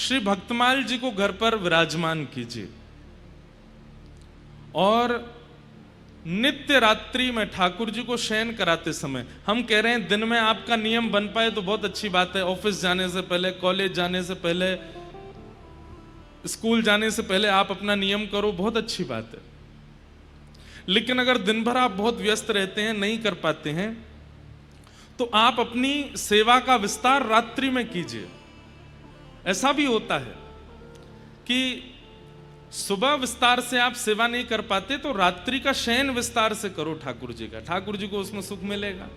श्री भक्तमाल जी को घर पर विराजमान कीजिए और नित्य रात्रि में ठाकुर जी को शयन कराते समय, हम कह रहे हैं दिन में आपका नियम बन पाए तो बहुत अच्छी बात है, ऑफिस जाने से पहले, कॉलेज जाने से पहले, स्कूल जाने से पहले आप अपना नियम करो, बहुत अच्छी बात है। लेकिन अगर दिन भर आप बहुत व्यस्त रहते हैं, नहीं कर पाते हैं, तो आप अपनी सेवा का विस्तार रात्रि में कीजिए। ऐसा भी होता है कि सुबह विस्तार से आप सेवा नहीं कर पाते तो रात्रि का शयन विस्तार से करो ठाकुर जी का, ठाकुर जी को उसमें सुख मिलेगा।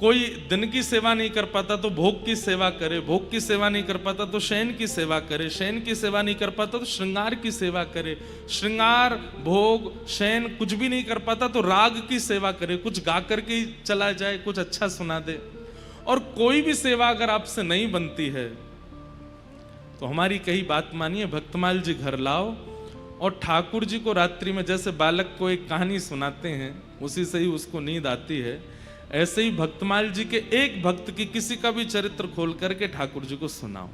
कोई दिन की सेवा नहीं कर पाता तो भोग की सेवा करे, भोग की सेवा नहीं कर पाता तो शयन की सेवा करे, शयन की सेवा नहीं कर पाता तो श्रृंगार की सेवा करे, श्रृंगार भोग शयन कुछ भी नहीं कर पाता तो राग की सेवा करे, कुछ गा करके ही चला जाए, कुछ अच्छा सुना दे। और कोई भी सेवा अगर आपसे नहीं बनती है तो हमारी कही बात मानिए, भक्तमाल जी घर लाओ और ठाकुर जी को रात्रि में जैसे बालक को एक कहानी सुनाते हैं उसी से ही उसको नींद आती है, ऐसे ही भक्तमाल जी के एक भक्त की किसी का भी चरित्र खोल करके ठाकुर जी को सुनाओ।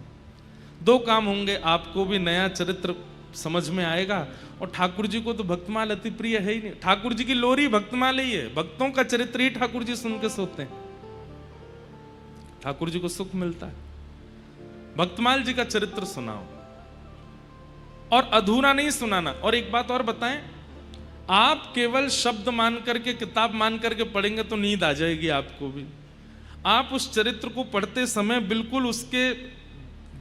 दो काम होंगे, आपको भी नया चरित्र समझ में आएगा और ठाकुर जी को तो भक्तमाल अति प्रिय है ही नहीं। ठाकुर जी की लोरी भक्तमाल ही है, भक्तों का चरित्र ही ठाकुर जी सुन के सोते हैं, ठाकुर जी को सुख मिलता है। भक्तमाल जी का चरित्र सुनाओ और अधूरा नहीं सुनाना। और एक बात और बताएं, आप केवल शब्द मान करके, किताब मान करके पढ़ेंगे तो नींद आ जाएगी आपको भी। आप उस चरित्र को पढ़ते समय बिल्कुल उसके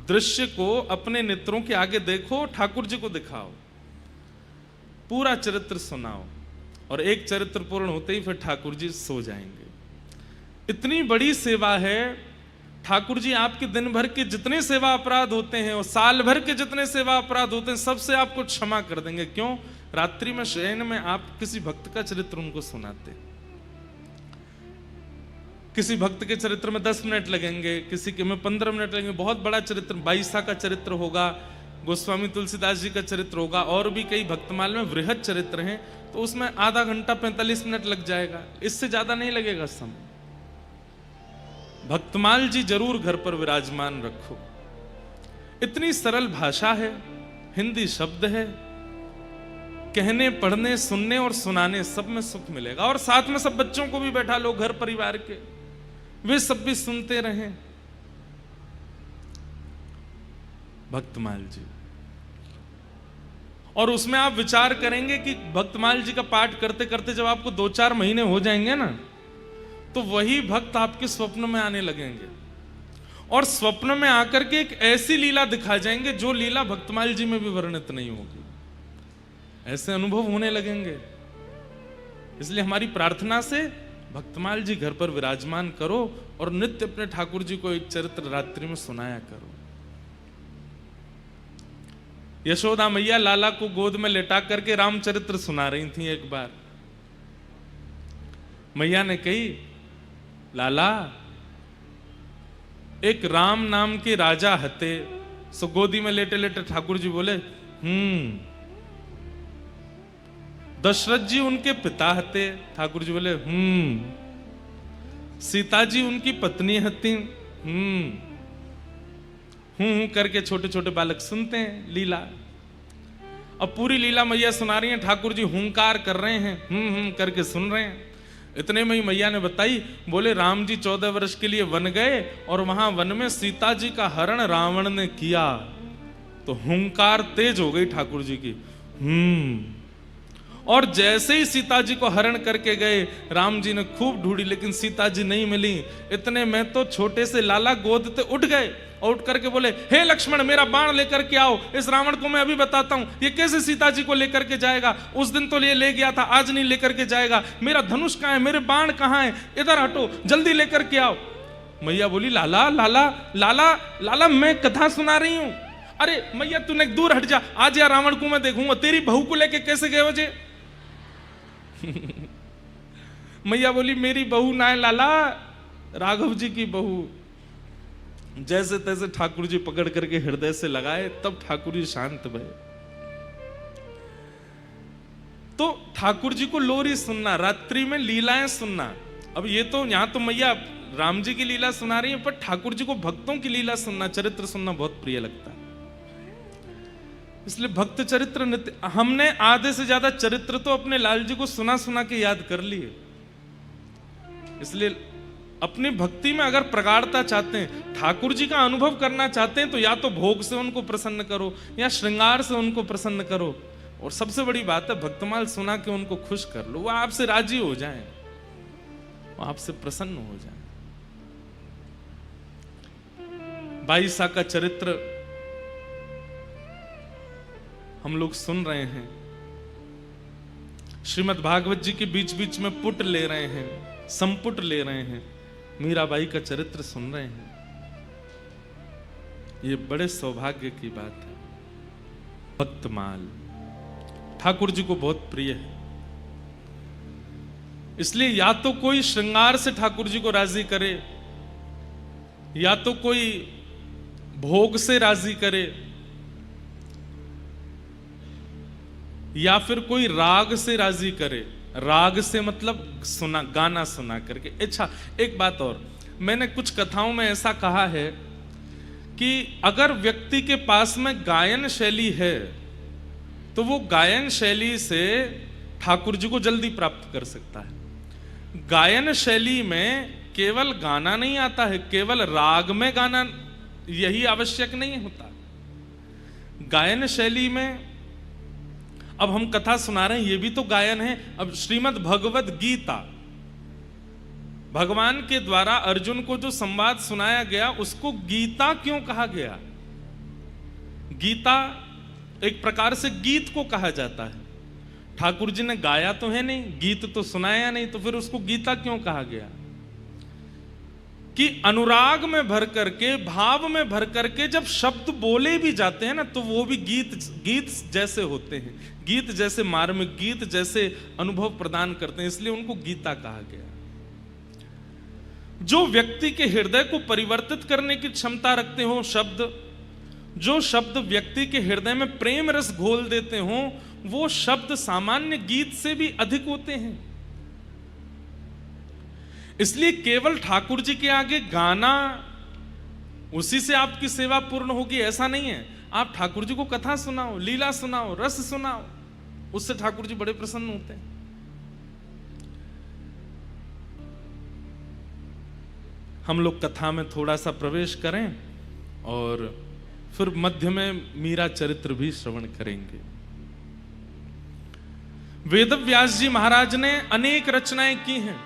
दृश्य को अपने नेत्रों के आगे देखो, ठाकुर जी को दिखाओ, पूरा चरित्र सुनाओ और एक चरित्र पूर्ण होते ही फिर ठाकुर जी सो जाएंगे। इतनी बड़ी सेवा है। ठाकुर जी आपके दिन भर के जितने सेवा अपराध होते हैं और साल भर के जितने सेवा अपराध होते हैं सबसे आपको क्षमा कर देंगे। क्यों? रात्रि में शयन में आप किसी भक्त का चरित्र उनको सुनाते। किसी भक्त के चरित्र में 10 मिनट लगेंगे, किसी के में 15 मिनट लगेंगे। बहुत बड़ा चरित्र, बाईसा का चरित्र होगा, गोस्वामी तुलसीदास जी का चरित्र होगा, और भी कई भक्तमाल में वृहद चरित्र हैं, तो उसमें आधा घंटा 45 मिनट लग जाएगा, इससे ज्यादा नहीं लगेगा समय। भक्तमाल जी जरूर घर पर विराजमान रखो। इतनी सरल भाषा है, हिंदी शब्द है, कहने पढ़ने सुनने और सुनाने सब में सुख मिलेगा। और साथ में सब बच्चों को भी बैठा लो, घर परिवार के, वे सब भी सुनते रहें। भक्तमाल जी, और उसमें आप विचार करेंगे कि भक्तमाल जी का पाठ करते करते जब आपको 2-4 महीने हो जाएंगे ना, तो वही भक्त आपके स्वप्न में आने लगेंगे और स्वप्न में आकर के एक ऐसी लीला दिखा जाएंगे जो लीला भक्तमाल जी में भी वर्णित नहीं होगी। ऐसे अनुभव होने लगेंगे। इसलिए हमारी प्रार्थना से भक्तमाल जी घर पर विराजमान करो और नित्य अपने ठाकुर जी को एक चरित्र रात्रि में सुनाया करो। यशोदा मैया लाला को गोद में लेटा करके रामचरित्र सुना रही थी। एक बार मैया ने कही, लाला एक राम नाम के राजा हते। सो गोदी में लेटे लेटे ठाकुर जी बोले, दशरथ जी उनके पिता हते। ठाकुर जी बोले, सीता जी उनकी पत्नी हती। करके छोटे छोटे बालक सुनते हैं लीला। अब पूरी लीला मैया सुना रही हैं, ठाकुर जी हुंकार कर रहे हैं, करके सुन रहे हैं। इतने में ही मैया ने बताई, बोले राम जी 14 वर्ष के लिए वन गए और वहां वन में सीता जी का हरण रावण ने किया, तो हुंकार तेज हो गई ठाकुर जी की। और जैसे ही सीता जी को हरण करके गए, राम जी ने खूब ढूंढी लेकिन सीता जी नहीं मिली। इतने में तो छोटे से लाला गोद से उठ गए और उठ करके बोले, हे लक्ष्मण मेरा बाण लेकर के आओ, इस रावण को मैं अभी बताता हूं ये कैसे सीता जी को लेकर के जाएगा। उस दिन तो ये ले गया था, आज नहीं लेकर के जाएगा। मेरा धनुष कहां है, मेरे बाण कहां है, इधर हटो, जल्दी लेकर के आओ। मैया बोली, लाला लाला लाला लाला मैं कथा सुना रही हूं। अरे मैया तूने दूर हट जा, आज या रावण को मैं देखूंगा, तेरी बहू को लेके कैसे गए मुझे। मैया बोली, मेरी बहू ना है लाला, राघव जी की बहू। जैसे तैसे ठाकुर जी पकड़ करके हृदय से लगाए, तब ठाकुर जी शांत भये। तो ठाकुर जी को लोरी सुनना, रात्रि में लीलाएं सुनना। अब ये तो यहां तो मैया राम जी की लीला सुना रही है, पर ठाकुर जी को भक्तों की लीला सुनना, चरित्र सुनना बहुत प्रिय लगता है। इसलिए भक्त चरित्र नित्य, हमने आधे से ज्यादा चरित्र तो अपने लाल जी को सुना सुना के याद कर लिए। इसलिए अपनी भक्ति में अगर प्रगाढ़ता चाहते हैं, ठाकुर जी का अनुभव करना चाहते हैं, तो या तो भोग से उनको प्रसन्न करो या श्रृंगार से उनको प्रसन्न करो। और सबसे बड़ी बात है, भक्तमाल सुना के उनको खुश कर लो, वो आपसे राजी हो जाएं, वो आपसे प्रसन्न हो जाएं। बाईसा का चरित्र हम लोग सुन रहे हैं, श्रीमद् भागवत जी के बीच बीच में पुट ले रहे हैं, संपुट ले रहे हैं, मीराबाई का चरित्र सुन रहे हैं। ये बड़े सौभाग्य की बात है। भक्तमाल ठाकुर जी को बहुत प्रिय है, इसलिए या तो कोई श्रृंगार से ठाकुर जी को राजी करे, या तो कोई भोग से राजी करे, या फिर कोई राग से राजी करे। राग से मतलब सुना, गाना सुना करके। अच्छा, एक बात और, मैंने कुछ कथाओं में ऐसा कहा है कि अगर व्यक्ति के पास में गायन शैली है तो वो गायन शैली से ठाकुर जी को जल्दी प्राप्त कर सकता है। गायन शैली में केवल गाना नहीं आता है, केवल राग में गाना यही आवश्यक नहीं होता। गायन शैली में, अब हम कथा सुना रहे हैं, ये भी तो गायन है। अब श्रीमद् भगवद गीता, भगवान के द्वारा अर्जुन को जो संवाद सुनाया गया, उसको गीता क्यों कहा गया? गीता एक प्रकार से गीत को कहा जाता है। ठाकुर जी ने गाया तो है नहीं, गीत तो सुनाया नहीं, तो फिर उसको गीता क्यों कहा गया? कि अनुराग में भर करके, भाव में भर करके जब शब्द बोले भी जाते हैं ना, तो वो भी गीत जैसे होते हैं, गीत जैसे मार्मिक, गीत जैसे अनुभव प्रदान करते हैं, इसलिए उनको गीता कहा गया। जो व्यक्ति के हृदय को परिवर्तित करने की क्षमता रखते हो शब्द, जो शब्द व्यक्ति के हृदय में प्रेम रस घोल देते हो, वो शब्द सामान्य गीत से भी अधिक होते हैं। इसलिए केवल ठाकुर जी के आगे गाना, उसी से आपकी सेवा पूर्ण होगी ऐसा नहीं है। आप ठाकुर जी को कथा सुनाओ, लीला सुनाओ, रस सुनाओ, उससे ठाकुर जी बड़े प्रसन्न होते हैं। हम लोग कथा में थोड़ा सा प्रवेश करें और फिर मध्य में मीरा चरित्र भी श्रवण करेंगे। वेदव्यास जी महाराज ने अनेक रचनाएं की हैं,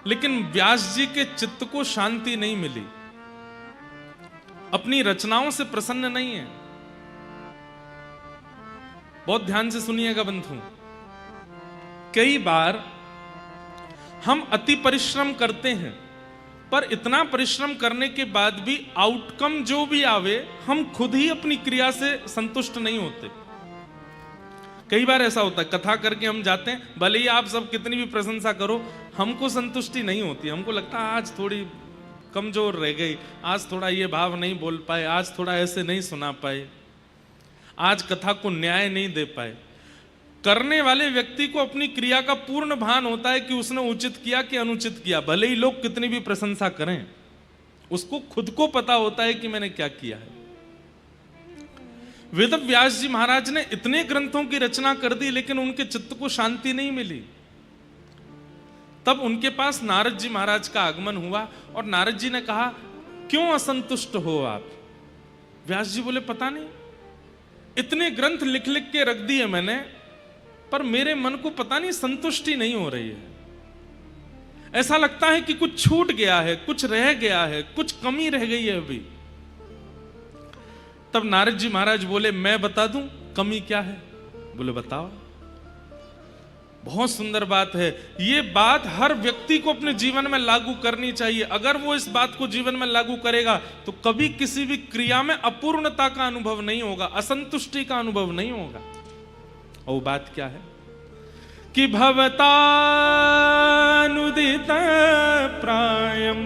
लेकिन व्यास जी के चित्त को शांति नहीं मिली, अपनी रचनाओं से प्रसन्न नहीं है। बहुत ध्यान से सुनिएगा बंधु, कई बार हम अति परिश्रम करते हैं, पर इतना परिश्रम करने के बाद भी आउटकम जो भी आवे, हम खुद ही अपनी क्रिया से संतुष्ट नहीं होते। कई बार ऐसा होता है, कथा करके हम जाते हैं, भले ही आप सब कितनी भी प्रशंसा करो, हमको संतुष्टि नहीं होती। हमको लगता है आज थोड़ी कमजोर रह गई, आज थोड़ा ये भाव नहीं बोल पाए, आज थोड़ा ऐसे नहीं सुना पाए, आज कथा को न्याय नहीं दे पाए। करने वाले व्यक्ति को अपनी क्रिया का पूर्ण भान होता है कि उसने उचित किया कि अनुचित किया, भले ही लोग कितनी भी प्रशंसा करें, उसको खुद को पता होता है कि मैंने क्या किया है। वेदव्यास जी महाराज ने इतने ग्रंथों की रचना कर दी, लेकिन उनके चित्त को शांति नहीं मिली। तब उनके पास नारद जी महाराज का आगमन हुआ और नारद जी ने कहा, क्यों असंतुष्ट हो आप? व्यास जी बोले, पता नहीं, इतने ग्रंथ लिख लिख के रख दिए मैंने, पर मेरे मन को पता नहीं संतुष्टि नहीं हो रही है। ऐसा लगता है कि कुछ छूट गया है, कुछ रह गया है, कुछ कमी रह गई है अभी। तब नारद जी महाराज बोले, मैं बता दूं कमी क्या है? बोले, बताओ। बहुत सुंदर बात है, ये बात हर व्यक्ति को अपने जीवन में लागू करनी चाहिए। अगर वो इस बात को जीवन में लागू करेगा तो कभी किसी भी क्रिया में अपूर्णता का अनुभव नहीं होगा, असंतुष्टि का अनुभव नहीं होगा। और वो बात क्या है कि भवतानुदित प्रायम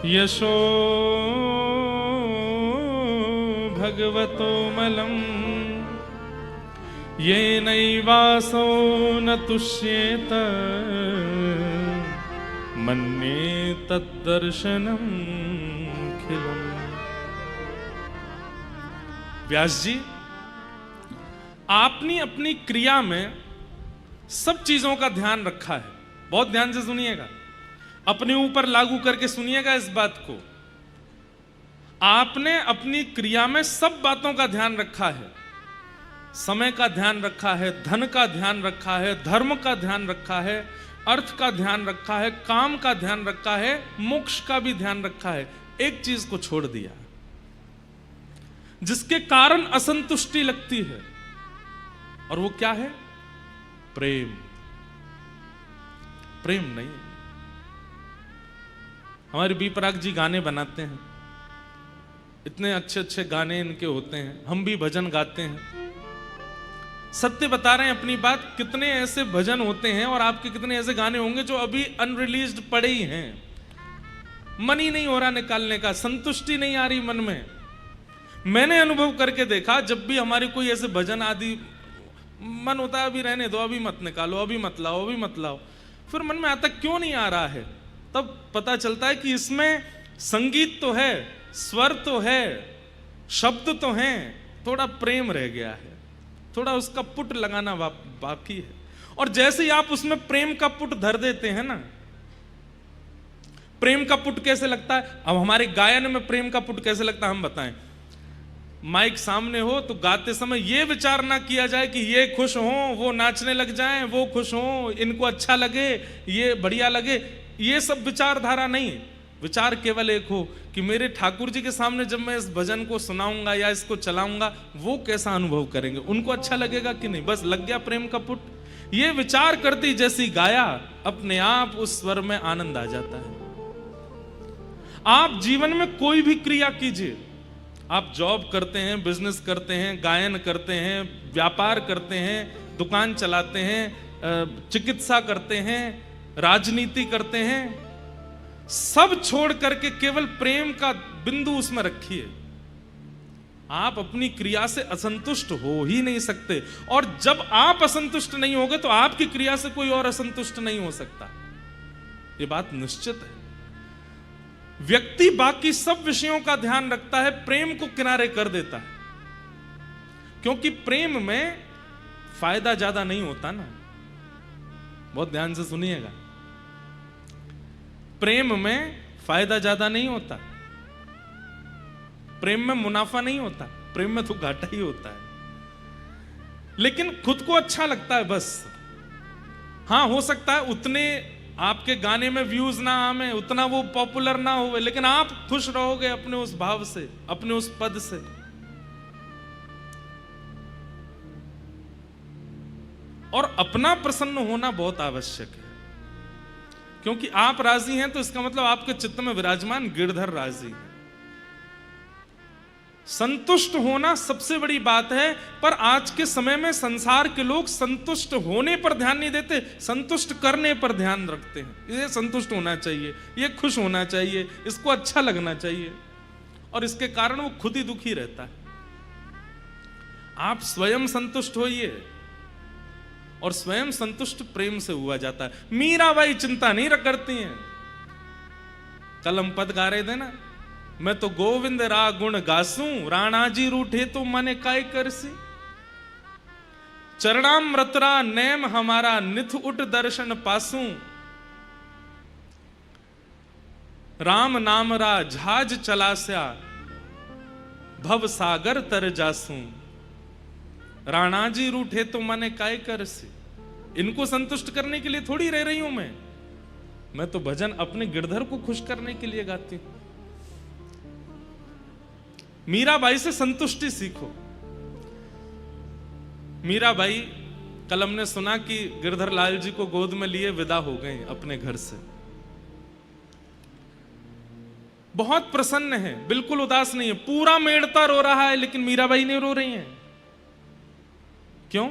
यशो भगवतो मलम ये नैवासो न तुष्येत मन्ये तद्दर्शनम खिलम। व्यास जी, आपने अपनी क्रिया में सब चीजों का ध्यान रखा है। बहुत ध्यान से सुनिएगा, अपने ऊपर लागू करके सुनिएगा इस बात को। आपने अपनी क्रिया में सब बातों का ध्यान रखा है। समय का ध्यान रखा है, धन का ध्यान रखा है, धर्म का ध्यान रखा है, अर्थ का ध्यान रखा है, काम का ध्यान रखा है, मोक्ष का भी ध्यान रखा है। एक चीज को छोड़ दिया जिसके कारण असंतुष्टि लगती है, और वो क्या है? प्रेम। प्रेम नहीं। हमारे बी पराग जी गाने बनाते हैं, इतने अच्छे अच्छे गाने इनके होते हैं, हम भी भजन गाते हैं। सत्य बता रहे हैं अपनी बात। कितने ऐसे भजन होते हैं और आपके कितने ऐसे गाने होंगे जो अभी अनरिलीज्ड पड़े ही हैं, मन ही नहीं हो रहा निकालने का, संतुष्टि नहीं आ रही मन में। मैंने अनुभव करके देखा, जब भी हमारे कोई ऐसे भजन आदि मन होता है, अभी रहने दो, अभी मत निकालो, अभी मत लाओ, अभी मत लाओ, फिर मन में आता क्यों नहीं आ रहा है, तब पता चलता है कि इसमें संगीत तो है, स्वर तो है, शब्द तो हैं, थोड़ा प्रेम रह गया है, थोड़ा उसका पुट लगाना बाकी है। और जैसे ही आप उसमें प्रेम का पुट धर देते हैं ना, प्रेम का पुट कैसे लगता है? अब हमारे गायन में प्रेम का पुट कैसे लगता है हम बताएं। माइक सामने हो तो गाते समय ये विचार ना किया जाए कि ये खुश हो, वो नाचने लग जाएं, वो खुश हो, इनको अच्छा लगे, ये बढ़िया लगे, ये सब विचारधारा नहीं। विचार केवल एक हो कि मेरे ठाकुर जी के सामने जब मैं इस भजन को सुनाऊंगा या इसको चलाऊंगा, वो कैसा अनुभव करेंगे, उनको अच्छा लगेगा कि नहीं। बस लग गया प्रेम का पुट। ये विचार करती जैसी गाया, अपने आप उस स्वर में आनंद आ जाता है। आप जीवन में कोई भी क्रिया कीजिए, आप जॉब करते हैं, बिजनेस करते हैं, गायन करते हैं, व्यापार करते हैं, दुकान चलाते हैं, चिकित्सा करते हैं, राजनीति करते हैं, सब छोड़ करके केवल प्रेम का बिंदु उसमें रखिए। आप अपनी क्रिया से असंतुष्ट हो ही नहीं सकते, और जब आप असंतुष्ट नहीं होगे तो आपकी क्रिया से कोई और असंतुष्ट नहीं हो सकता। ये बात निश्चित है। व्यक्ति बाकी सब विषयों का ध्यान रखता है, प्रेम को किनारे कर देता है, क्योंकि प्रेम में फायदा ज्यादा नहीं होता ना। बहुत ध्यान से सुनिएगा, प्रेम में फायदा ज्यादा नहीं होता, प्रेम में मुनाफा नहीं होता, प्रेम में तो घाटा ही होता है। लेकिन खुद को अच्छा लगता है बस। हां, हो सकता है उतने आपके गाने में व्यूज ना आवे, उतना वो पॉपुलर ना हो, लेकिन आप खुश रहोगे अपने उस भाव से, अपने उस पद से। और अपना प्रसन्न होना बहुत आवश्यक है, क्योंकि आप राजी हैं तो इसका मतलब आपके चित्त में विराजमान गिरधर राजी है। संतुष्ट होना सबसे बड़ी बात है, पर आज के समय में संसार के लोग संतुष्ट होने पर ध्यान नहीं देते, संतुष्ट करने पर ध्यान रखते हैं। ये संतुष्ट होना चाहिए, ये खुश होना चाहिए, इसको अच्छा लगना चाहिए, और इसके कारण वो खुद ही दुखी रहता है। आप स्वयं संतुष्ट होइए, और स्वयं संतुष्ट प्रेम से हुआ जाता है। मीराबाई चिंता नहीं करती हैं। कल हम पद गा रहे थे ना, मैं तो गोविंद रा गुण गासूं, राणा जी रूठे तो मने काय करसी, चरणामृतरा नेम हमारा निथ उठ दर्शन पासूं, राम नाम रा झाज चलास्या भव सागर तर जासूं, राणा जी रूठे तो मने काय करसी। इनको संतुष्ट करने के लिए थोड़ी रह रही हूं मैं तो भजन अपने गिरधर को खुश करने के लिए गाती हूं। मीराबाई से संतुष्टि सीखो। मीराबाई, कल हमने सुना कि गिरधर लाल जी को गोद में लिए विदा हो गए अपने घर से। बहुत प्रसन्न है, बिल्कुल उदास नहीं है, पूरा मेड़ता रो रहा है, लेकिन मीराबाई नहीं रो रही हैं। क्यों?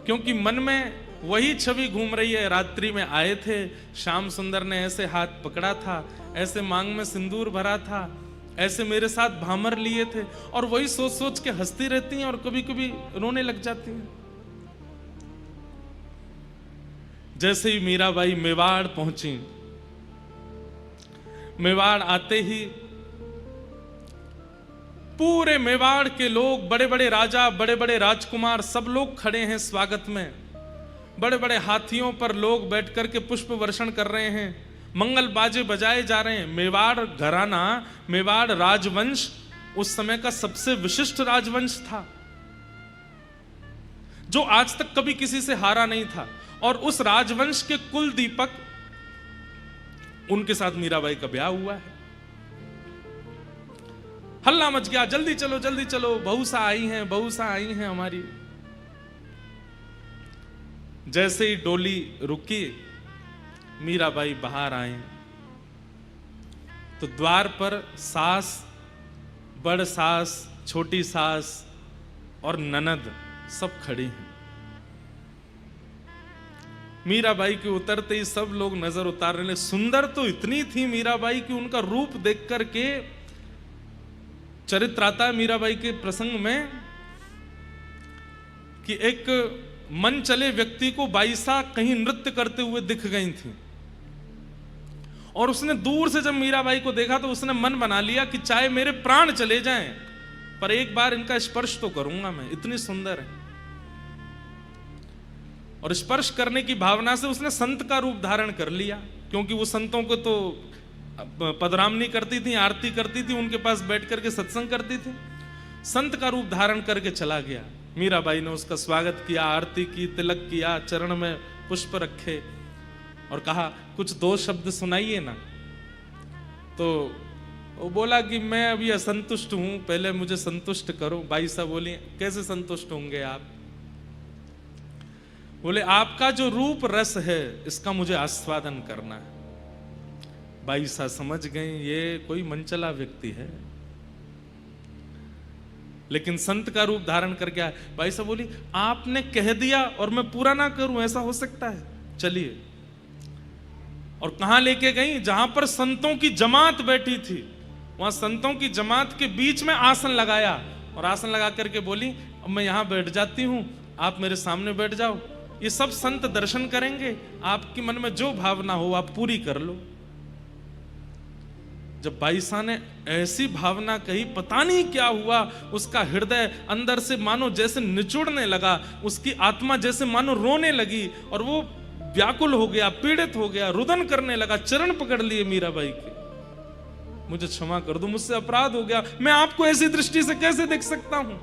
क्योंकि मन में वही छवि घूम रही है। रात्रि में आए थे, श्याम सुंदर ने ऐसे हाथ पकड़ा था, ऐसे मांग में सिंदूर भरा था, ऐसे मेरे साथ भामर लिए थे, और वही सोच सोच के हंसती रहती हैं और कभी कभी रोने लग जाती हैं। जैसे ही मीराबाई मेवाड़ पहुंची, मेवाड़ आते ही पूरे मेवाड़ के लोग, बड़े बड़े राजा, बड़े बड़े राजकुमार, सब लोग खड़े हैं स्वागत में। बड़े बड़े हाथियों पर लोग बैठ करके पुष्प वर्षण कर रहे हैं, मंगल बाजे बजाए जा रहे हैं। मेवाड़ घराना, मेवाड़ राजवंश उस समय का सबसे विशिष्ट राजवंश था, जो आज तक कभी किसी से हारा नहीं था। और उस राजवंश के कुल दीपक, उनके साथ मीराबाई का ब्याह हुआ है। हल्ला मच गया, जल्दी चलो जल्दी चलो, बहुसा आई हैं, बहुसा आई हैं हमारी। जैसे ही डोली रुकी, मीराबाई बाहर आए तो द्वार पर सास, बड़ सास, छोटी सास और ननद सब खड़ी हैं। मीराबाई के उतरते ही सब लोग नजर उतार रहे। सुंदर तो इतनी थी मीराबाई कि उनका रूप देख करके, चरित्र आता है मीराबाई के प्रसंग में कि एक मन चले व्यक्ति को बाईसा कहीं नृत्य करते हुए दिख गई थी, और उसने दूर से जब मीराबाई को देखा तो उसने मन बना लिया कि चाहे मेरे प्राण चले जाएं, पर एक बार इनका स्पर्श तो करूंगा मैं, इतनी सुंदर है। और स्पर्श करने की भावना से उसने संत का रूप धारण कर लिया, क्योंकि वो संतों को तो पदरामनी करती थी, आरती करती थी, उनके पास बैठ करके सत्संग करती थी। संत का रूप धारण करके चला गया। मीराबाई ने उसका स्वागत किया, आरती की, तिलक किया, चरण में पुष्प रखे और कहा कुछ दो शब्द सुनाइए ना। तो वो बोला कि मैं अभी असंतुष्ट हूं, पहले मुझे संतुष्ट करो। बाई साहब बोली कैसे संतुष्ट होंगे आप? बोले आपका जो रूप रस है इसका मुझे आस्वादन करना है। बाई साहब समझ गए ये कोई मनचला व्यक्ति है, लेकिन संत का रूप धारण करके आए। बाई साहब बोली आपने कह दिया और मैं पूरा ना करूं, ऐसा हो सकता है? चलिए। और कहां लेके गई? जहां पर संतों की जमात बैठी थी, वहां संतों की जमात के बीच में आसन लगाया और आसन लगा करके बोली अब मैं यहां बैठ जाती हूं, आप मेरे सामने बैठ जाओ, ये सब संत दर्शन करेंगे, आपके मन में जो भावना हो आप पूरी कर लो। जब बाईसा ने ऐसी भावना कही, पता नहीं क्या हुआ, उसका हृदय अंदर से मानो जैसे निचुड़ने लगा, उसकी आत्मा जैसे मानो रोने लगी और वो व्याकुल हो गया, पीड़ित हो गया, रुदन करने लगा, चरण पकड़ लिए मीराबाई के। मुझे क्षमा कर दो, मुझसे अपराध हो गया, मैं आपको ऐसी दृष्टि से कैसे देख सकता हूं?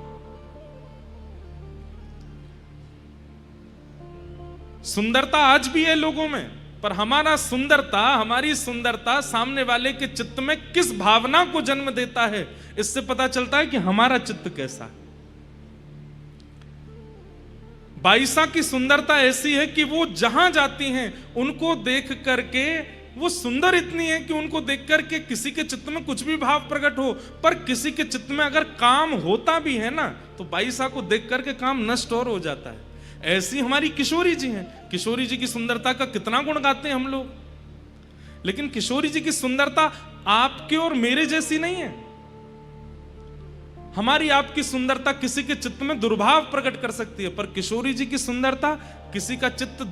सुंदरता आज भी है लोगों में, पर हमारा सुंदरता, हमारी सुंदरता सामने वाले के चित्त में किस भावना को जन्म देता है, इससे पता चलता है कि हमारा चित्त कैसा है। बाईसा की सुंदरता ऐसी है कि वो जहां जाती हैं उनको देख करके, वो सुंदर इतनी है कि उनको देख करके किसी के चित्त में कुछ भी भाव प्रकट हो, पर किसी के चित्त में अगर काम होता भी है ना, तो बाईसा को देख करके काम नष्ट और हो जाता है। ऐसी हमारी किशोरी जी हैं। किशोरी जी की सुंदरता का कितना गुण गाते हैं हम लोग, लेकिन किशोरी जी की सुंदरता आपके और मेरे जैसी नहीं है। हमारी आपकी सुंदरता किसी के चित्त में दुर्भाव प्रकट कर सकती है, पर किशोरी जी की सुंदरता, किसी का चित्त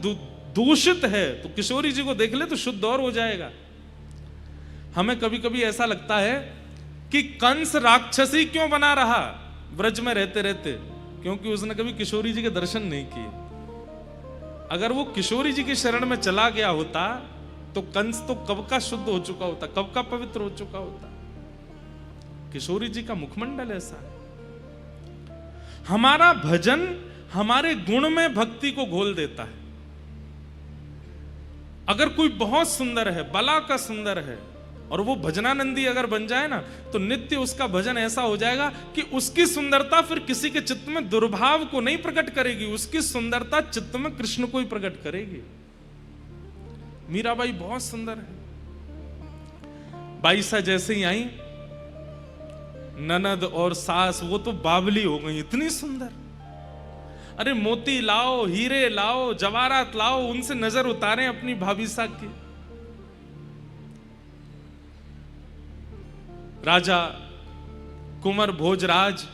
दूषित है तो किशोरी जी को देख ले तो शुद्ध और हो जाएगा। हमें कभी कभी ऐसा लगता है कि कंस राक्षसी क्यों बना रहा ब्रज में रहते रहते, क्योंकि उसने कभी किशोरी जी के दर्शन नहीं किए। अगर वो किशोरी जी की शरण में चला गया होता तो कंस तो कब का शुद्ध हो चुका होता, कब का पवित्र हो चुका होता। किशोरी जी का मुखमंडल ऐसा है। हमारा भजन हमारे गुण में भक्ति को घोल देता है। अगर कोई बहुत सुंदर है, बला का सुंदर है, और वो भजनानंदी अगर बन जाए ना, तो नित्य उसका भजन ऐसा हो जाएगा कि उसकी सुंदरता फिर किसी के चित्त में दुर्भाव को नहीं प्रकट करेगी, उसकी सुंदरता चित्त में कृष्ण को ही प्रकट करेगी। मीराबाई बहुत सुंदर है। बाईसा जैसे ही आई, ननद और सास वो तो बावली हो गई, इतनी सुंदर। अरे मोती लाओ, हीरे लाओ, जवाहरात लाओ, उनसे नजर उतारें अपनी भाभी साहब की। राजा कुंवर भोजराज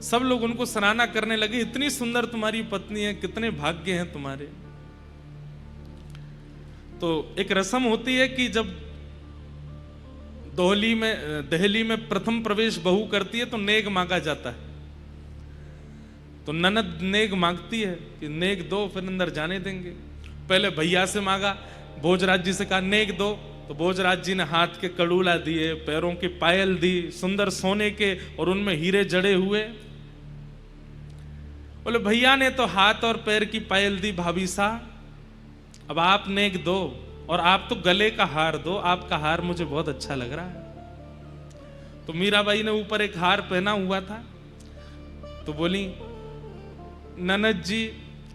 सब लोग उनको सराहना करने लगे, इतनी सुंदर तुम्हारी पत्नी है, कितने भाग्य हैं तुम्हारे। तो एक रस्म होती है कि जब दहली में प्रथम प्रवेश बहू करती है तो नेग मांगा जाता है। तो ननद नेग मांगती है कि नेग दो, फिर अंदर जाने देंगे। पहले भैया से मांगा, भोजराज जी से कहा नेग दो, तो भोजराज जी ने हाथ के कड़ूला दिए, पैरों की पायल दी, सुंदर सोने के और उनमें हीरे जड़े हुए। बोले भैया ने तो हाथ और पैर की पायल दी भाभी सा, अब आप नेक दो, और आप तो गले का हार दो, आपका हार मुझे बहुत अच्छा लग रहा है। तो मीराबाई ने ऊपर एक हार पहना हुआ था, तो बोली ननद जी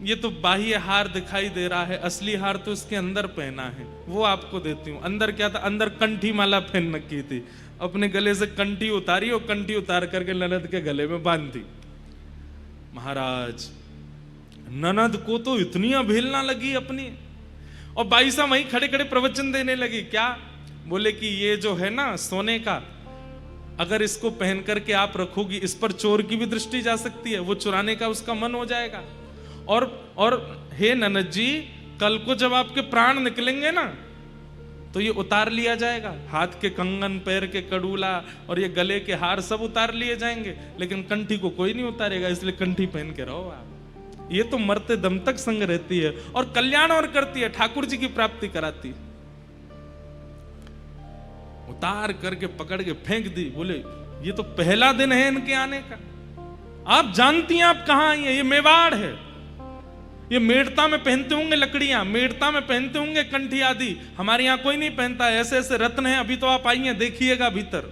ये तो बाह्य हार दिखाई दे रहा है, असली हार तो इसके अंदर पहना है, वो आपको देती हूँ। अंदर क्या था? अंदर कंठी माला पहन रखी थी। अपने गले से कंठी उतारी और कंठी उतार करके ननद के गले में बांध दी। महाराज ननद को तो इतनी अवहेलना लगी अपनी, और बाई साहब वहीं खड़े खड़े प्रवचन देने लगी। क्या बोले कि ये जो है ना सोने का, अगर इसको पहन करके आप रखोगी, इस पर चोर की भी दृष्टि जा सकती है, वो चुराने का उसका मन हो जाएगा। और हे ननद जी, कल को जब आपके प्राण निकलेंगे ना तो ये उतार लिया जाएगा। हाथ के कंगन, पैर के कड़ूला और ये गले के हार सब उतार लिए जाएंगे, लेकिन कंठी को कोई नहीं उतारेगा, इसलिए कंठी पहन के रहो आप। ये तो मरते दम तक संग रहती है और कल्याण और करती है, ठाकुर जी की प्राप्ति कराती है। उतार करके पकड़ के फेंक दी। बोले ये तो पहला दिन है इनके आने का, आप जानती हैं आप कहां आई हैं? ये मेवाड़ है, ये मेड़ता में पहनते होंगे लकड़ियां, मेड़ता में पहनते होंगे कंठी आदि, हमारे यहां कोई नहीं पहनता, ऐसे ऐसे रत्न हैं, अभी तो आप आई हैं, देखिएगा भीतर।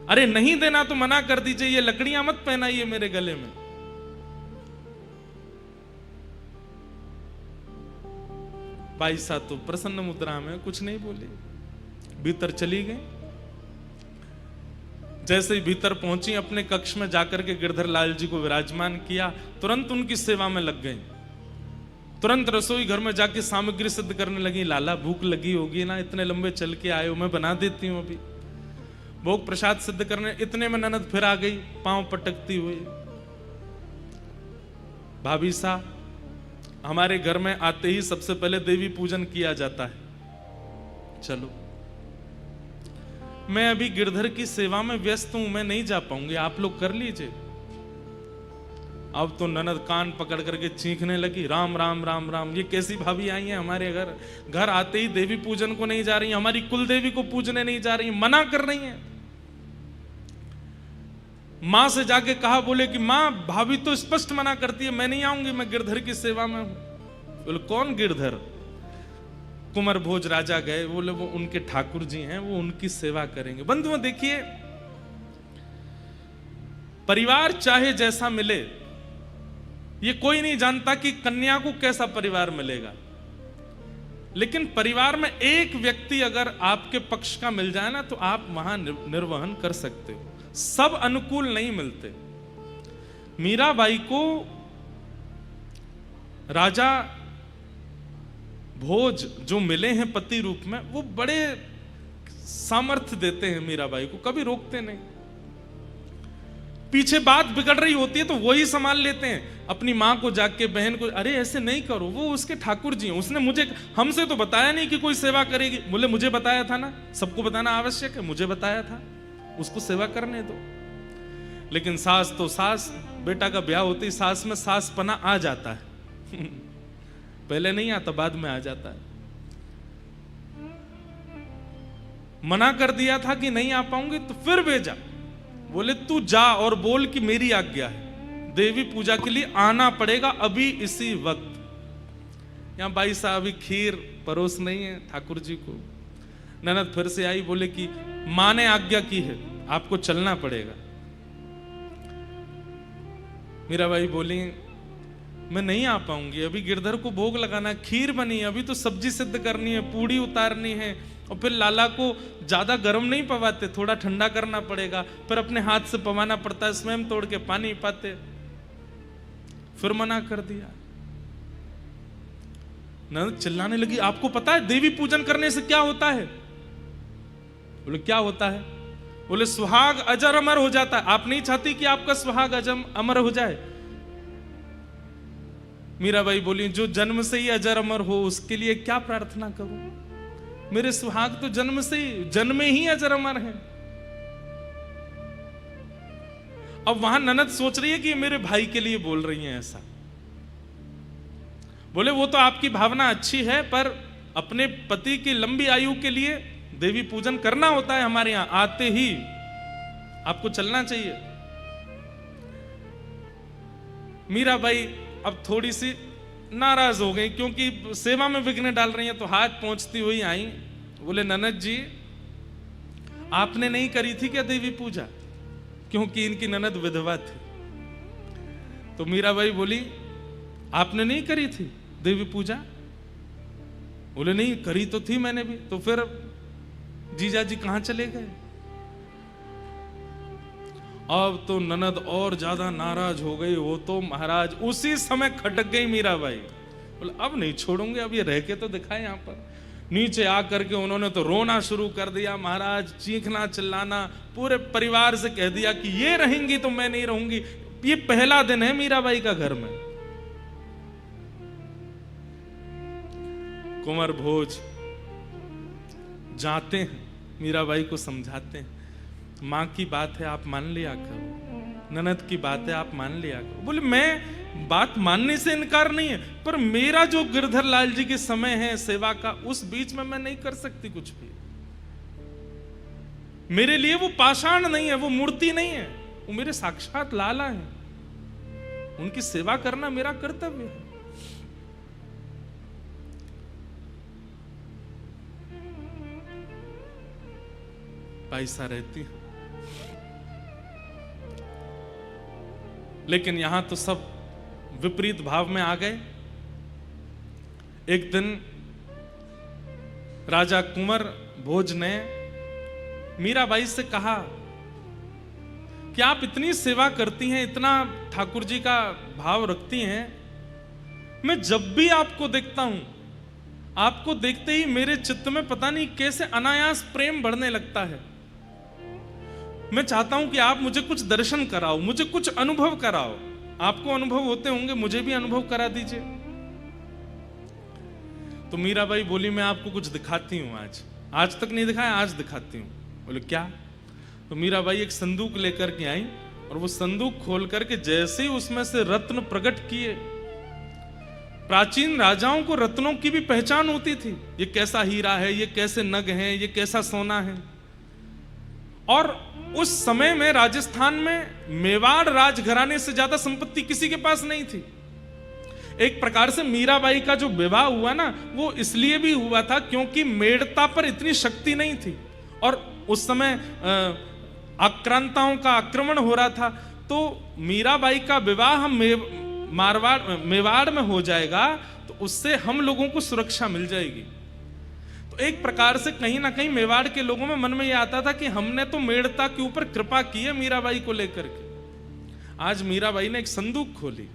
अरे नहीं देना तो मना कर दीजिए, ये लकड़ियां मत पहनाइए मेरे गले में। भाई साहब तो प्रसन्न मुद्रा में कुछ नहीं बोले, भीतर चली गई। जैसे ही भीतर पहुंची, अपने कक्ष में जाकर के गिरधर लाल जी को विराजमान किया, तुरंत उनकी सेवा में लग गई। तुरंत रसोई घर में जाके सामग्री सिद्ध करने लगी। लाला भूख लगी होगी ना, इतने लंबे चल के आए हो, मैं बना देती हूं अभी। भोग प्रसाद सिद्ध करने, इतने में ननद फिर आ गई, पांव पटकती हुई। भाभी सा, हमारे घर में आते ही सबसे पहले देवी पूजन किया जाता है, चलो। मैं अभी गिरधर की सेवा में व्यस्त हूं, मैं नहीं जा पाऊंगी, आप लोग कर लीजिए। अब तो ननद कान पकड़ करके चीखने लगी, राम राम राम राम, ये कैसी भाभी आई है हमारे घर? घर आते ही देवी पूजन को नहीं जा रही, हमारी कुल देवी को पूजने नहीं जा रही, मना कर रही हैं। मां से जाके कहा, बोले कि मां भाभी तो स्पष्ट मना करती है, मैं नहीं आऊंगी, मैं गिरधर की सेवा में हूं। बोले कौन गिरधर? कुंवर भोज राजा गए, बोले वो उनके ठाकुर जी हैं, वो उनकी सेवा करेंगे। बंधुओं देखिए, परिवार चाहे जैसा मिले, ये कोई नहीं जानता कि कन्या को कैसा परिवार मिलेगा, लेकिन परिवार में एक व्यक्ति अगर आपके पक्ष का मिल जाए ना, तो आप वहां निर्वहन कर सकते हो। सब अनुकूल नहीं मिलते। मीराबाई को राजा भोज जो मिले हैं पति रूप में, वो बड़े सामर्थ्य देते हैं मीराबाई को, कभी रोकते नहीं। पीछे बात बिगड़ रही होती है तो वही संभाल लेते हैं, अपनी मां को जाके, बहन को, अरे ऐसे नहीं करो, वो उसके ठाकुर जी हैं, उसने मुझे, हमसे तो बताया नहीं कि कोई सेवा करेगी। बोले मुझे बताया था ना, सबको बताना आवश्यक है, मुझे बताया था, उसको सेवा करने दो। लेकिन सास तो सास, बेटा का ब्याह होते ही सास में सास पना आ जाता है पहले नहीं आता, बाद में आ जाता है। मना कर दिया था कि नहीं आ पाऊंगी, तो फिर भेजा, बोले तू जा और बोल कि मेरी आज्ञा है, देवी पूजा के लिए आना पड़ेगा अभी इसी वक्त। यहां भाई साहब अभी खीर परोस नहीं है ठाकुर जी को। ननद फिर से आई, बोले कि मां ने आज्ञा की है, आपको चलना पड़ेगा। मीराबाई बोली मैं नहीं आ पाऊंगी, अभी गिरधर को भोग लगाना, खीर बनी है, अभी तो सब्जी सिद्ध करनी है, पूड़ी उतारनी है, और फिर लाला को ज्यादा गर्म नहीं पवाते, थोड़ा ठंडा करना पड़ेगा, फिर अपने हाथ से पवाना पड़ता है, स्वयं तोड़ के पानी पाते। फिर मना कर दिया। ननद चिल्लाने लगी, आपको पता है देवी पूजन करने से क्या होता है? बोले क्या होता है? बोले सुहाग अजर अमर हो जाता है। आप नहीं चाहती कि आपका सुहाग अमर हो जाए? मीराबाई बोली जो जन्म से ही अजर अमर हो उसके लिए क्या प्रार्थना करूं? मेरे सुहाग तो जन्मे ही अजर अमर हैं। अब वहां ननद सोच रही है कि ये मेरे भाई के लिए बोल रही हैं ऐसा। बोले वो तो आपकी भावना अच्छी है, पर अपने पति की लंबी आयु के लिए देवी पूजन करना होता है, हमारे यहां आते ही आपको चलना चाहिए। मीराबाई अब थोड़ी सी नाराज हो गई, क्योंकि सेवा में विघ्न डाल रही हैं, तो हाथ पहुंचती हुई आई। बोले ननद जी, आपने नहीं करी थी क्या देवी पूजा? क्योंकि इनकी ननद विधवा थी। तो मीराबाई बोली, आपने नहीं करी थी देवी पूजा? बोले नहीं, करी तो थी मैंने भी। तो फिर जीजा जी कहां चले गए? अब तो ननद और ज्यादा नाराज हो गई। वो तो महाराज उसी समय खटक गई मीराबाई। बोले अब नहीं छोड़ूंगे, अब ये रह के तो दिखाए। यहां पर नीचे आकर के उन्होंने तो रोना शुरू कर दिया महाराज, चीखना चिल्लाना, पूरे परिवार से कह दिया कि ये रहेंगी तो मैं नहीं रहूंगी। ये पहला दिन है मीराबाई का घर में। कुंवर भोज जाते हैं, मीराबाई को समझाते हैं, मां की बात है आप मान लिया करो, ननद की बात है आप मान लिया करो। बोले मैं बात मानने से इनकार नहीं है, पर मेरा जो गिरधर लाल जी के समय है सेवा का, उस बीच में मैं नहीं कर सकती कुछ भी। मेरे लिए वो पाषाण नहीं है, वो मूर्ति नहीं है, वो मेरे साक्षात लाला है। उनकी सेवा करना मेरा कर्तव्य है। पैसा रहती है, लेकिन यहां तो सब विपरीत भाव में आ गए। एक दिन राजा कुंवर भोज ने मीराबाई से कहा कि आप इतनी सेवा करती हैं, इतना ठाकुर जी का भाव रखती हैं, मैं जब भी आपको देखता हूं, आपको देखते ही मेरे चित्त में पता नहीं कैसे अनायास प्रेम बढ़ने लगता है। मैं चाहता हूं कि आप मुझे कुछ दर्शन कराओ, मुझे कुछ अनुभव कराओ। आपको अनुभव होते होंगे, मुझे भी अनुभव करा दीजिए। तो मीराबाई बोली, मैं आपको कुछ दिखाती हूं। आज तक नहीं दिखाया, आज दिखाती हूं। बोले क्या? तो मीराबाई एक संदूक लेकर के आई, और वो संदूक खोल करके जैसे ही उसमें से रत्न प्रकट किए। प्राचीन राजाओं को रत्नों की भी पहचान होती थी, ये कैसा हीरा है, ये कैसे नग है, ये कैसा सोना है। और उस समय में राजस्थान में मेवाड़ राजघराने से ज्यादा संपत्ति किसी के पास नहीं थी। एक प्रकार से मीराबाई का जो विवाह हुआ ना, वो इसलिए भी हुआ था क्योंकि मेड़ता पर इतनी शक्ति नहीं थी, और उस समय आक्रांताओं का आक्रमण हो रहा था। तो मीराबाई का विवाह मेवाड़ में हो जाएगा, तो उससे हम लोगों को सुरक्षा मिल जाएगी। तो एक प्रकार से कहीं ना कहीं मेवाड़ के लोगों में मन में यह आता था कि हमने तो मेड़ता के ऊपर कृपा की है मीराबाई को लेकर के। आज मीराबाई ने एक संदूक खोली,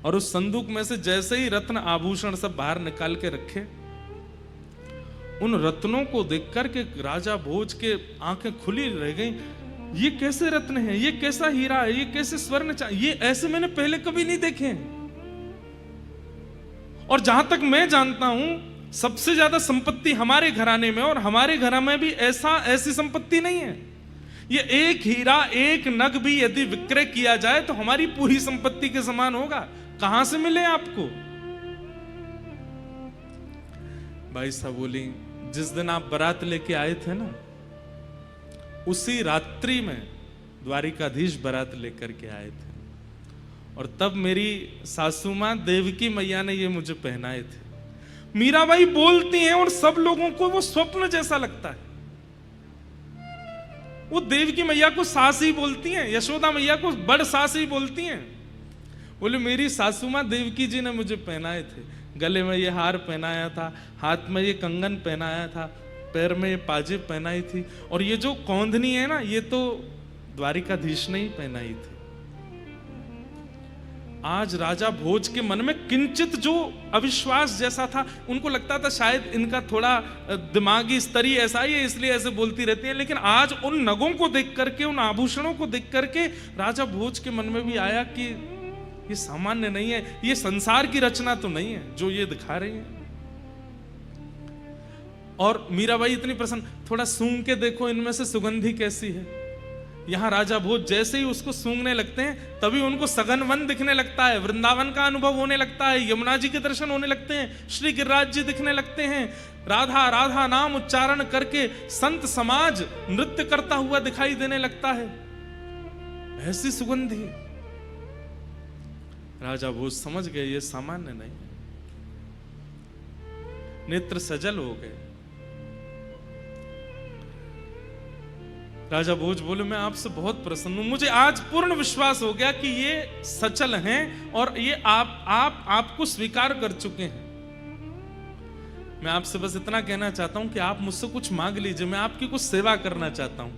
और उस संदूक में से जैसे ही रत्न आभूषण सब बाहर निकाल के रखे, उन रत्नों को देखकर के राजा भोज के आंखें खुली रह गई। ये कैसे रत्न है, ये कैसा हीरा है, ये कैसे स्वर्ण, ये ऐसे मैंने पहले कभी नहीं देखे। और जहां तक मैं जानता हूं, सबसे ज्यादा संपत्ति हमारे घराने में, और हमारे घर में भी ऐसी संपत्ति नहीं है। ये एक हीरा, एक नग भी यदि विक्रय किया जाए तो हमारी पूरी संपत्ति के समान होगा। कहां से मिले आपको? भाई साहब बोली, जिस दिन आप बारात लेके आए थे ना, उसी रात्रि में द्वारिकाधीश बारात लेकर के आए थे, और तब मेरी सासू मां देवकी मैया ने ये मुझे पहनाए थे। मीराबाई बोलती हैं और सब लोगों को वो स्वप्न जैसा लगता है। वो देवकी मैया को सास ही बोलती हैं, यशोदा मैया को बड़ सास ही बोलती हैं। बोले मेरी सासू मां देवकी जी ने मुझे पहनाए थे। गले में ये हार पहनाया था, हाथ में ये कंगन पहनाया था, पैर में ये पाजेब पहनाई थी, और ये जो कौंधनी है ना, ये तो द्वारिकाधीश ने ही पहनाई थी। आज राजा भोज के मन में किंचित जो अविश्वास जैसा था, उनको लगता था शायद इनका थोड़ा दिमागी स्तर ही ऐसा ही है, इसलिए ऐसे बोलती रहती है। लेकिन आज उन नगों को देख करके, उन आभूषणों को देख करके राजा भोज के मन में भी आया कि ये सामान्य नहीं है, ये संसार की रचना तो नहीं है जो ये दिखा रही है। और मीराबाई इतनी प्रसन्न, थोड़ा सूंघ के देखो इनमें से सुगंधी कैसी है। यहां राजा भोज जैसे ही उसको सूंघने लगते हैं तभी उनको सघन वन दिखने लगता है, वृंदावन का अनुभव होने लगता है, यमुना जी के दर्शन होने लगते हैं, श्री गिरिराज जी दिखने लगते हैं, राधा राधा नाम उच्चारण करके संत समाज नृत्य करता हुआ दिखाई देने लगता है। ऐसी सुगंधी। राजा भोज समझ गए ये सामान्य नहीं, नेत्र सजल हो गए। राजा भोज बोले मैं आपसे बहुत प्रसन्न हूं, मुझे आज पूर्ण विश्वास हो गया कि ये सचल हैं और ये आपको स्वीकार कर चुके हैं। मैं आपसे बस इतना कहना चाहता हूं कि आप मुझसे कुछ मांग लीजिए, मैं आपकी कुछ सेवा करना चाहता हूं।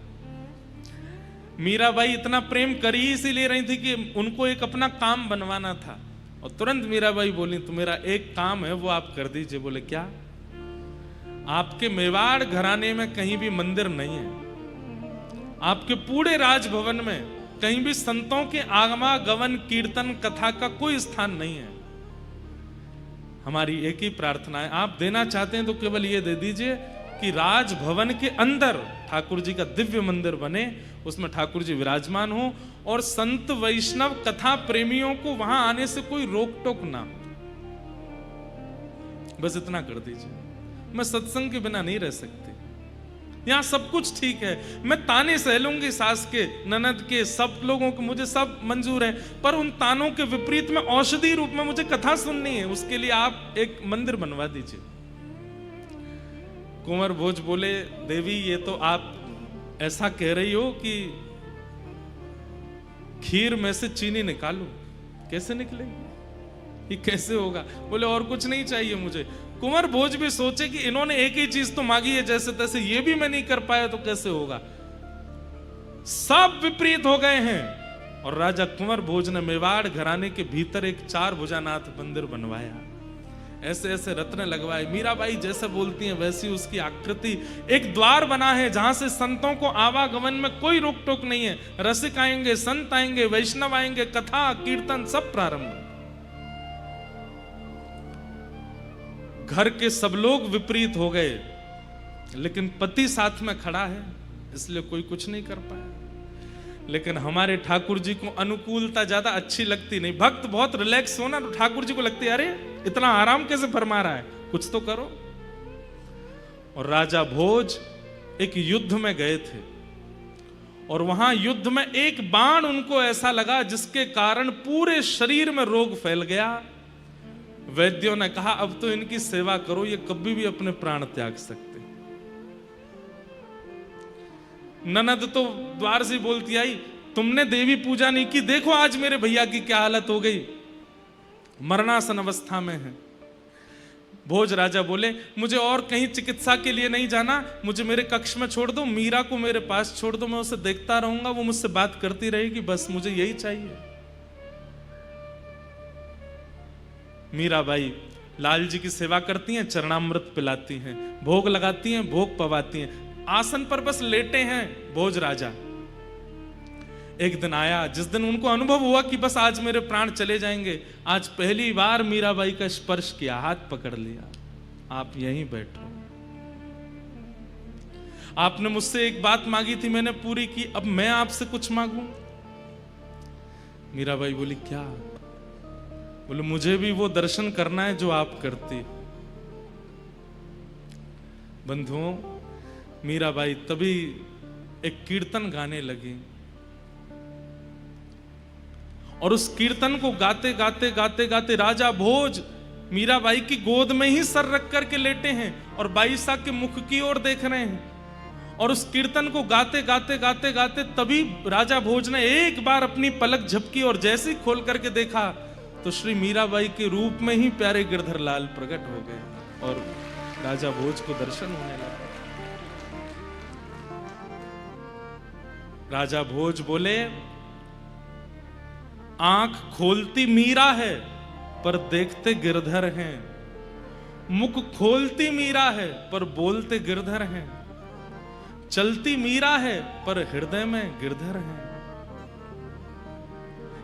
मीराबाई इतना प्रेम कर ही इसीलिए रही थी कि उनको एक अपना काम बनवाना था, और तुरंत मीराबाई बोली तो मेरा एक काम है वो आप कर दीजिए। बोले क्या? आपके मेवाड़ घराने में कहीं भी मंदिर नहीं है, आपके पूरे राजभवन में कहीं भी संतों के आगमन कीर्तन कथा का कोई स्थान नहीं है। हमारी एक ही प्रार्थना है, आप देना चाहते हैं तो केवल ये दे दीजिए कि राजभवन के अंदर ठाकुर जी का दिव्य मंदिर बने, उसमें ठाकुर जी विराजमान हो और संत वैष्णव कथा प्रेमियों को वहां आने से कोई रोक टोक ना हो। बस इतना कर दीजिए। मैं सत्संग के बिना नहीं रह सकती, यहां सब कुछ ठीक है, मैं ताने सह लूंगी सास के, ननद के, सब लोगों को, मुझे सब मंजूर है, पर उन तानों के विपरीत में औषधि रूप में मुझे कथा सुननी है, उसके लिए आप एक मंदिर बनवा दीजिए। कुंवर भोज बोले देवी ये तो आप ऐसा कह रही हो कि खीर में से चीनी निकालू, कैसे निकलेगी, ये कैसे होगा? बोले और कुछ नहीं चाहिए मुझे। कुंवर भोज भी सोचे कि इन्होंने एक ही चीज तो मांगी है जैसे तैसे, ये भी मैं नहीं कर पाया तो कैसे होगा। सब विपरीत हो गए हैं और राजा कुंवर भोज ने मेवाड़ घराने के भीतर एक 4 भुजानाथ मंदिर बनवाया, ऐसे ऐसे रत्न लगवाए। मीराबाई जैसे बोलती हैं वैसी उसकी आकृति, एक द्वार बना है जहां से संतों को आवागमन में कोई रोक टोक नहीं है। रसिक आएंगे, संत आएंगे, वैष्णव आएंगे, कथा कीर्तन सब प्रारंभ। घर के सब लोग विपरीत हो गए, लेकिन पति साथ में खड़ा है इसलिए कोई कुछ नहीं कर पाया। लेकिन हमारे ठाकुर जी को अनुकूलता ज्यादा अच्छी लगती नहीं। भक्त बहुत रिलैक्स हो ना तो ठाकुर जी को लगती है अरे इतना आराम कैसे फरमा रहा है, कुछ तो करो। और राजा भोज एक युद्ध में गए थे और वहां युद्ध में एक बाण उनको ऐसा लगा जिसके कारण पूरे शरीर में रोग फैल गया। वैद्यों ने कहा अब तो इनकी सेवा करो, ये कभी भी अपने प्राण त्याग सकते। ननद तो द्वार से बोलती आई तुमने देवी पूजा नहीं की, देखो आज मेरे भैया की क्या हालत हो गई, मरणासन अवस्था में है। भोज राजा बोले मुझे और कहीं चिकित्सा के लिए नहीं जाना, मुझे मेरे कक्ष में छोड़ दो, मीरा को मेरे पास छोड़ दो, मैं उसे देखता रहूंगा, वो मुझसे बात करती रहेगी, बस मुझे यही चाहिए। मीराबाई लाल जी की सेवा करती हैं, चरणामृत पिलाती हैं, भोग लगाती हैं, भोग पवाती हैं, आसन पर बस लेटे हैं भोज राजा। एक दिन आया जिस दिन उनको अनुभव हुआ कि बस आज मेरे प्राण चले जाएंगे। आज पहली बार मीराबाई का स्पर्श किया, हाथ पकड़ लिया, आप यहीं बैठो, आपने मुझसे एक बात मांगी थी मैंने पूरी की, अब मैं आपसे कुछ मांगू? मीराबाई बोली क्या? बोले मुझे भी वो दर्शन करना है जो आप करती। बंधुओं, मीराबाई तभी एक कीर्तन गाने लगी और उस कीर्तन को गाते गाते गाते गाते राजा भोज मीराबाई की गोद में ही सर रख करके लेटे हैं और बाईसा के मुख की ओर देख रहे हैं। और उस कीर्तन को गाते गाते गाते गाते तभी राजा भोज ने एक बार अपनी पलक झपकी और जैसे ही खोल करके देखा तो श्री मीराबाई के रूप में ही प्यारे गिरधर लाल प्रकट हो गए और राजा भोज को दर्शन होने लगा। राजा भोज बोले आंख खोलती मीरा है पर देखते गिरधर हैं, मुख खोलती मीरा है पर बोलते गिरधर हैं, चलती मीरा है पर हृदय में गिरधर हैं।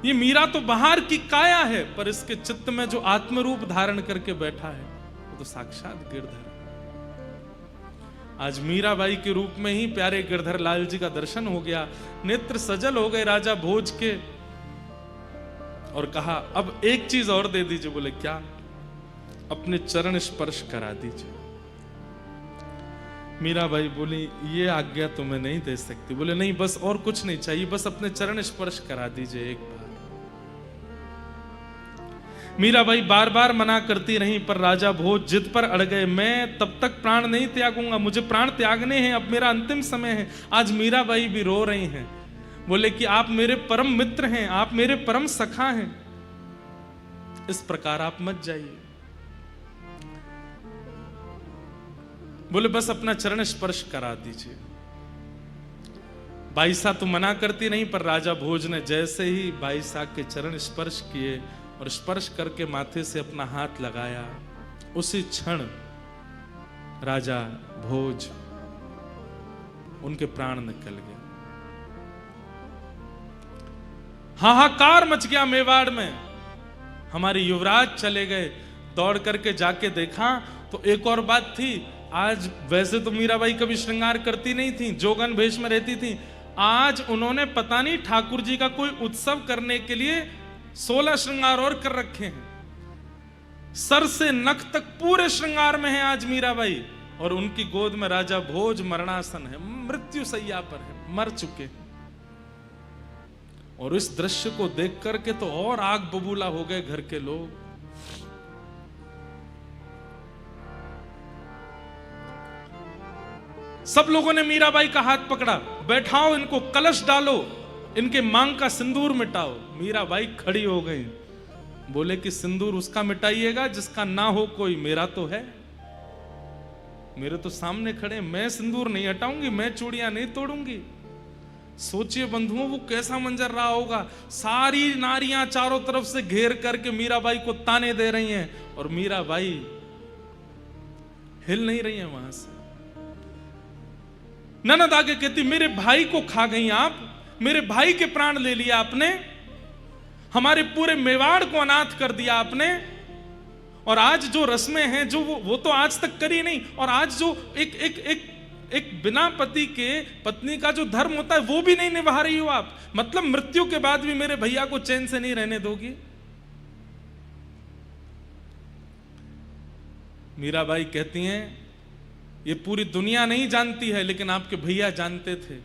ये मीरा तो बाहर की काया है पर इसके चित्त में जो आत्मरूप धारण करके बैठा है वो तो साक्षात गिरधर है। आज मीराबाई के रूप में ही प्यारे गिरधर लाल जी का दर्शन हो गया, नेत्र सजल हो गए राजा भोज के। और कहा अब एक चीज और दे दीजिए। बोले क्या? अपने चरण स्पर्श करा दीजिए। मीराबाई बोली ये आज्ञा तो मैं नहीं दे सकती। बोले नहीं, बस और कुछ नहीं चाहिए, बस अपने चरण स्पर्श करा दीजिए एक बार। मीराबाई बार बार मना करती रही, पर राजा भोज जिद पर अड़ गए। मैं तब तक प्राण नहीं त्यागूंगा, मुझे प्राण त्यागने हैं, अब मेरा अंतिम समय है। आज मीराबाई भी रो रही हैं। बोले कि आप मेरे परम मित्र हैं, आप मेरे परम सखा हैं, इस प्रकार आप मत जाइए। बोले बस अपना चरण स्पर्श करा दीजिए। बाईसा तो मना करती नहीं, पर राजा भोज ने जैसे ही बाईसा के चरण स्पर्श किए और स्पर्श करके माथे से अपना हाथ लगाया, उसी क्षण राजा भोज उनके प्राण निकल गए। हाहाकार मच गया मेवाड़ में। हमारे युवराज चले गए। दौड़ करके जाके देखा तो एक और बात थी। आज वैसे तो मीराबाई कभी श्रृंगार करती नहीं थी, जोगन भेष में रहती थी। आज उन्होंने पता नहीं ठाकुर जी का कोई उत्सव करने के लिए 16 श्रृंगार और कर रखे हैं। सर से नख तक पूरे श्रृंगार में है आज मीराबाई। और उनकी गोद में राजा भोज मरणासन है, मृत्यु सैया पर है, मर चुके हैं। और इस दृश्य को देख करके तो और आग बबूला हो गए घर के लोग। सब लोगों ने मीराबाई का हाथ पकड़ा, बैठाओ इनको, कलश डालो, इनके मांग का सिंदूर मिटाओ। मीराबाई खड़ी हो गई। बोले कि सिंदूर उसका मिटाइएगा जिसका ना हो कोई, मेरा तो है, मेरे तो सामने खड़े, मैं सिंदूर नहीं हटाऊंगी, मैं चूड़ियां नहीं तोड़ूंगी। सोचिए बंधुओं वो कैसा मंजर रहा होगा। सारी नारियां चारों तरफ से घेर करके मीराबाई को ताने दे रही हैं और मीराबाई हिल नहीं रही है वहां से। ननद आगे कहती मेरे भाई को खा गई आप, मेरे भाई के प्राण ले लिया आपने, हमारे पूरे मेवाड़ को अनाथ कर दिया आपने। और आज जो रस्में हैं जो वो तो आज तक करी नहीं। और आज जो एक बिना पति के पत्नी का जो धर्म होता है वो भी नहीं निभा रही हो आप। मतलब मृत्यु के बाद भी मेरे भैया को चैन से नहीं रहने दोगी। मीराबाई कहती हैं ये पूरी दुनिया नहीं जानती है, लेकिन आपके भैया जानते थे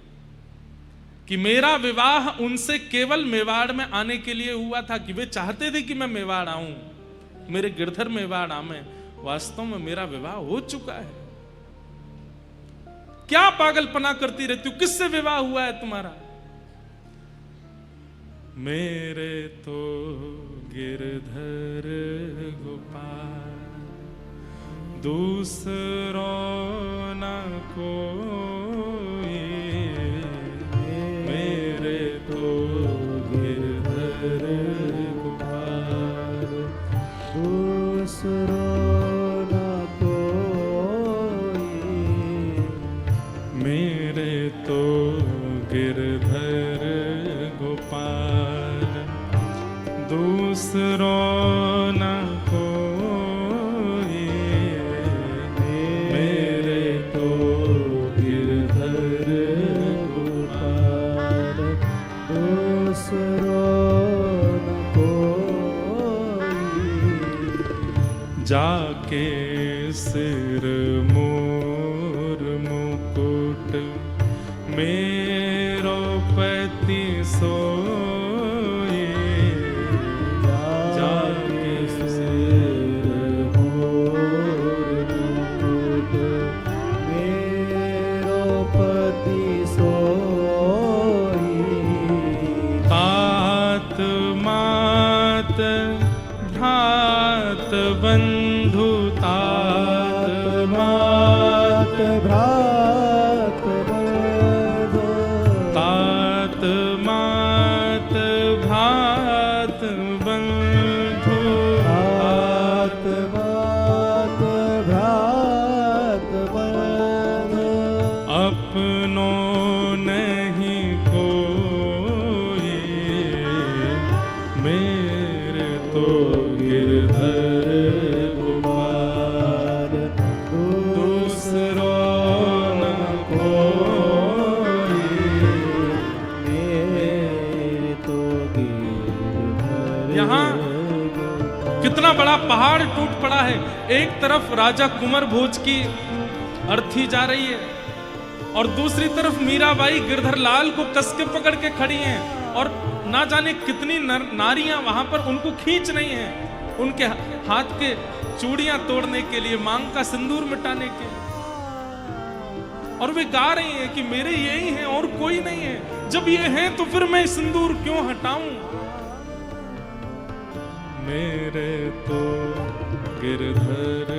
कि मेरा विवाह उनसे केवल मेवाड़ में आने के लिए हुआ था, कि वे चाहते थे कि मैं मेवाड़ आऊं, मेरे गिरधर मेवाड़ आवे। वास्तव में मेरा विवाह हो चुका है। क्या पागलपना करती रहती हो, किससे विवाह हुआ है तुम्हारा? मेरे तो गिरधर गोपाल दूसरो न कोई, मेरे तो गिरधर गोपाल दूसरो न कोई, मेरे तो गिरधर गोपाल दूसरो न जाके सिर मोर मुकुट मेरो पति सोए, जाके सिर मोर मुकुट मेरो पति सोए, तात मात भ्रात बंधु, तात मात भ्रात बंधु, तात मात भ्रात बंधु, तात मात भ्रात बंधु, अपनो नहीं कोई, मेरे तो गिरधर कितना बड़ा पहाड़ टूट पड़ा है। एक तरफ राजा कुंवर भोज की अर्थी जा रही है और दूसरी तरफ मीराबाई गिरधर लाल को कस के पकड़ के खड़ी हैं और ना जाने कितनी नारियां वहां पर उनको खींच रही हैं, उनके हाथ के चूड़ियां तोड़ने के लिए, मांग का सिंदूर मिटाने के, और वे गा रही हैं कि मेरे यही हैं और कोई नहीं है। जब ये हैं तो फिर मैं सिंदूर क्यों हटाऊं? मेरे तो गिरधर